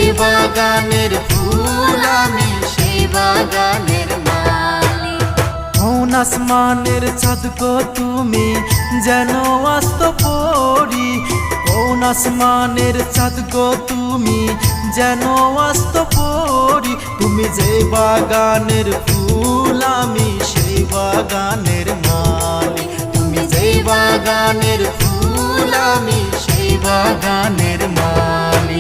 যেই বাগানের ফুল আমি সেই বাগানের মালিক। কোন আসমানের চাঁদ গো তুমি যেন আস্ত পরি, কোন আসমানের চাঁদ গো তুমি যেন আস্ত পরি। তুমি যে বাগানের ফুল আমি সেই বাগানের মালিক, তুমি যেই বাগানের ফুল আমি সেই বাগানের মালিক।